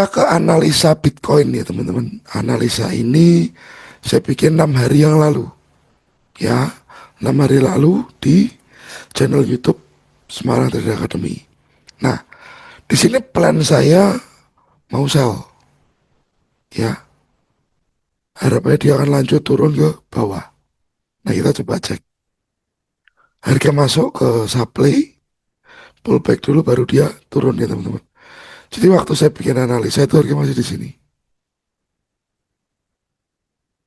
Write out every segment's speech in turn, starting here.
Kita ke analisa Bitcoin ya teman-teman. Analisa ini saya bikin 6 hari yang lalu. Ya, 6 hari lalu di channel YouTube Semarang Trader Academy. Nah, di sini plan saya mau sell. Ya, harapannya dia akan lanjut turun ke bawah. Nah, kita coba cek. Harga masuk ke supply, pullback dulu baru dia turun ya teman-teman. Jadi waktu saya bikin analisa itu harga masih di sini.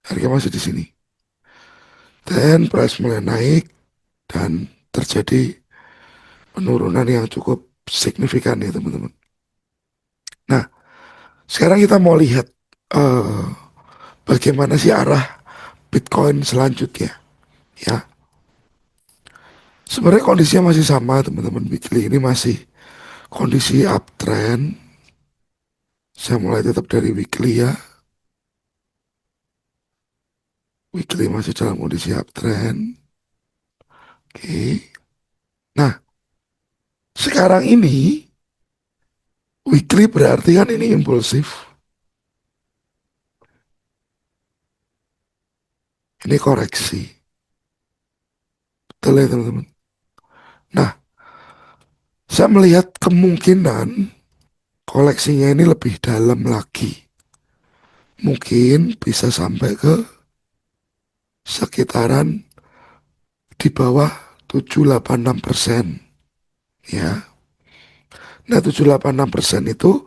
Harga masih di sini. Dan price mulai naik dan terjadi penurunan yang cukup signifikan ya teman-teman. Nah, sekarang kita mau lihat eh, bagaimana sih arah Bitcoin selanjutnya. Ya, sebenarnya kondisinya masih sama teman-teman. Weekly ini masih kondisi uptrend. Saya mulai tetap dari weekly ya. Weekly masih dalam kondisi uptrend. Oke. Nah, sekarang ini weekly berarti kan ini impulsif. Ini koreksi. Betul ya teman-teman. Nah, saya melihat kemungkinan koleksinya ini lebih dalam lagi. Mungkin bisa sampai ke sekitaran di bawah 786%. Ya. Nah 786% itu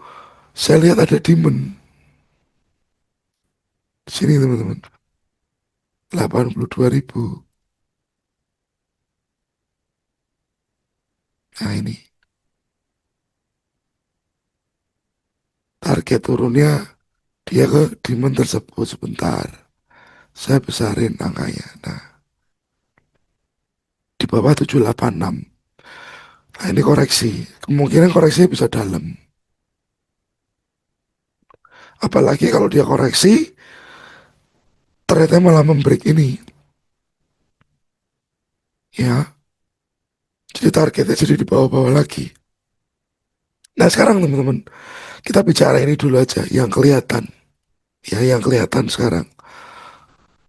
saya lihat ada demand. Di sini teman-teman. 82.000. Nah ini. Target turunnya dia ke demand tersebut sebentar. Saya besarin angkanya. Nah di bawah 786. Nah ini koreksi. Kemungkinan koreksinya bisa dalam. Apalagi kalau dia koreksi, ternyata malah membreak ini. Ya, jadi targetnya jadi di bawah-bawah lagi. Nah sekarang teman-teman, kita bicara ini dulu aja, yang kelihatan. Ya, yang kelihatan sekarang.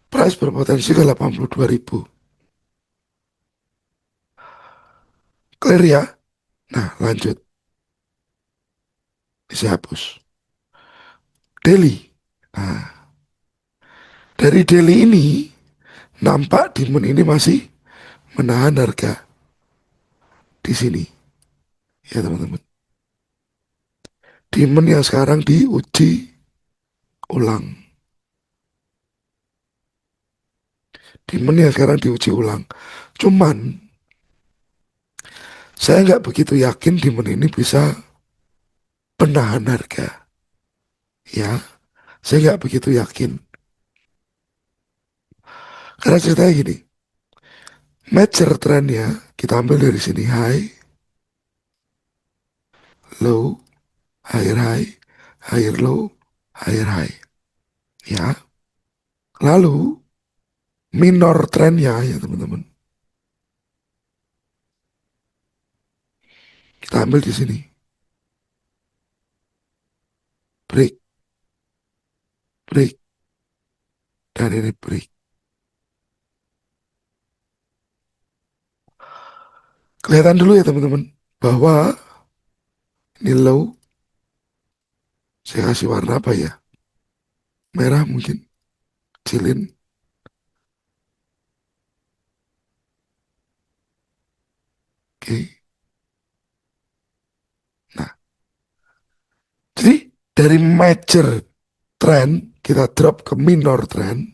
Price berpotensi ke 82.000. Clear ya? Nah lanjut, bisa hapus. Daily. Nah, dari daily ini, nampak demand ini masih menahan harga di sini. Ya teman-teman. Demand yang sekarang diuji ulang. Demand yang sekarang diuji ulang. Cuman saya nggak begitu yakin demand ini bisa penahan harga. Ya, saya nggak begitu yakin. Karena ceritanya gini, major trendnya kita ambil dari sini high, low, higher high, higher low, higher high. Ya, lalu minor trendnya ya teman-teman, kita ambil di sini, break, break, dan ini break. Kelihatan dulu ya teman-teman, bahwa ini low, saya kasih warna apa ya? Merah mungkin, cilin. Oke. Nah, jadi dari major trend kita drop ke minor trend,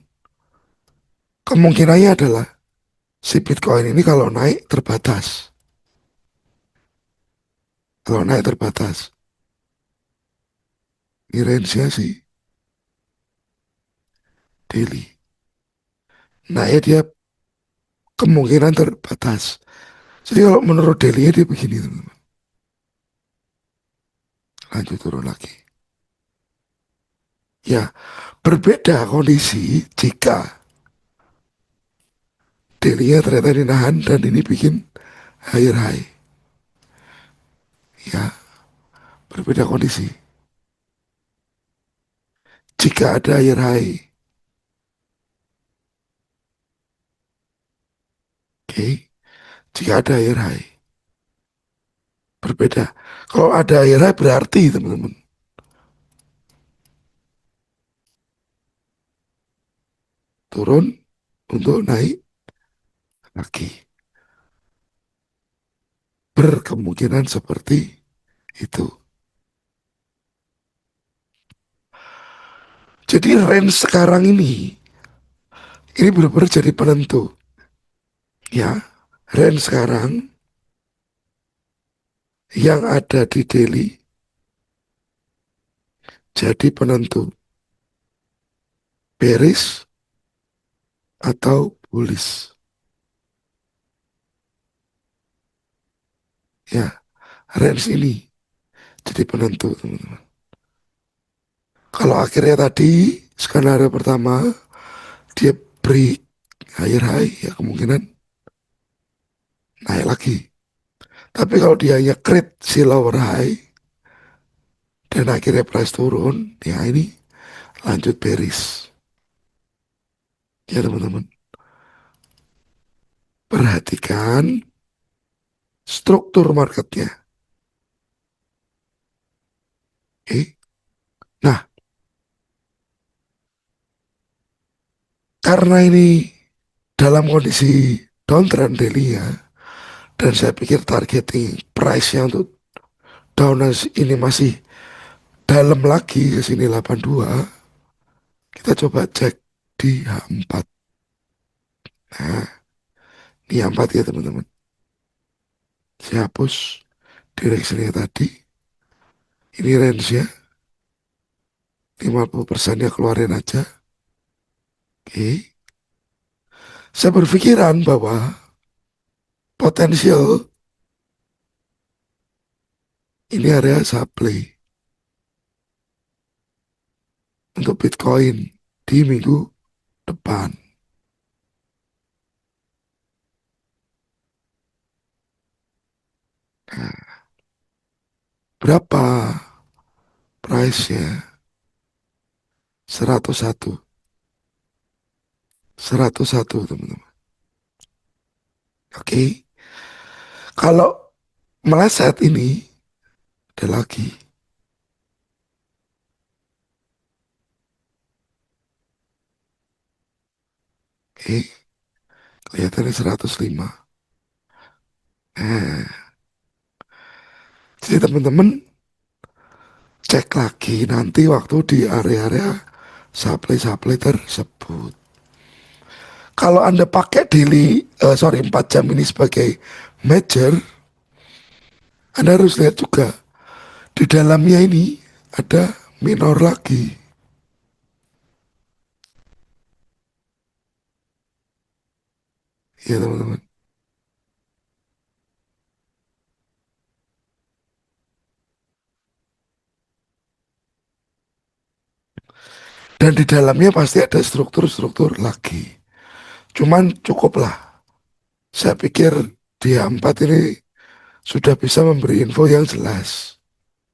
kemungkinannya adalah si Bitcoin ini kalau naik terbatas. Kalau naik terbatas. Ini range-nya sih daily. Naik dia kemungkinan terbatas. Jadi kalau menurut daily dia begini teman-teman. Lanjut turun lagi. Ya, berbeda kondisi jika daily-nya ternyata dinahan dan ini bikin higher high. Ya, berbeda kondisi. jika ada air hai. Oke, jika ada air hai. Berbeda. Kalau ada air hai berarti teman-teman turun untuk naik lagi. Berkemungkinan seperti itu. Jadi range sekarang ini benar-benar jadi penentu. Ya, range sekarang yang ada di daily jadi penentu bearish atau bullish. Ya, range ini jadi penentu teman-teman. Kalau akhirnya tadi skenario pertama dia break higher high ya kemungkinan naik lagi. Tapi kalau dia hanya create si lower high dan akhirnya price turun, ya ini lanjut bearish. Ya teman-teman, perhatikan struktur marketnya. Oke. Nah, karena ini dalam kondisi downtrend daily ya, dan saya pikir targeting price-nya untuk down ini masih dalam lagi ke sini 82. Kita coba cek di H4. Nah, di H4 ya teman-teman. Saya hapus directionnya tadi. Ini range ya. 50% ya keluarin aja. Oke. Saya berpikiran bahwa potensial ini area supply untuk Bitcoin di minggu depan. Nah, berapa price-nya? 101. 101 teman-teman. Oke. Kalau meleset ini ada lagi. Oke. Kelihatannya 105. Nah, jadi teman-teman cek lagi nanti waktu di area-area supply-supply tersebut. Kalau Anda pakai daily, 4 jam ini sebagai major, Anda harus lihat juga di dalamnya ini ada minor lagi. Ya teman-teman. Dan di dalamnya pasti ada struktur-struktur lagi. Cuman cukuplah. Saya pikir dia 4 ini sudah bisa memberi info yang jelas.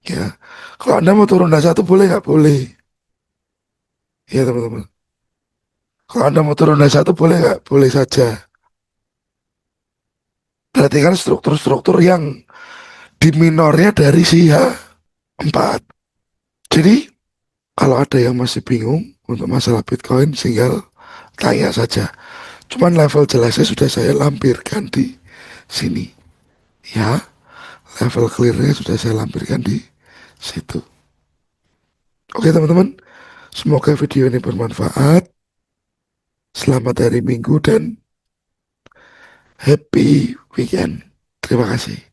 Ya, kalau Anda mau turun dari satu boleh nggak? Boleh. Ya teman-teman. Kalau Anda mau turun dari satu boleh nggak? Boleh saja. Berarti kan struktur-struktur yang di minornya dari si H4. Jadi kalau ada yang masih bingung untuk masalah Bitcoin, tinggal tanya saja. Cuman level jelasnya sudah saya lampirkan di sini. Ya, level clearnya sudah saya lampirkan di situ. Oke teman-teman, semoga video ini bermanfaat. Selamat hari Minggu dan happy weekend. Terima kasih.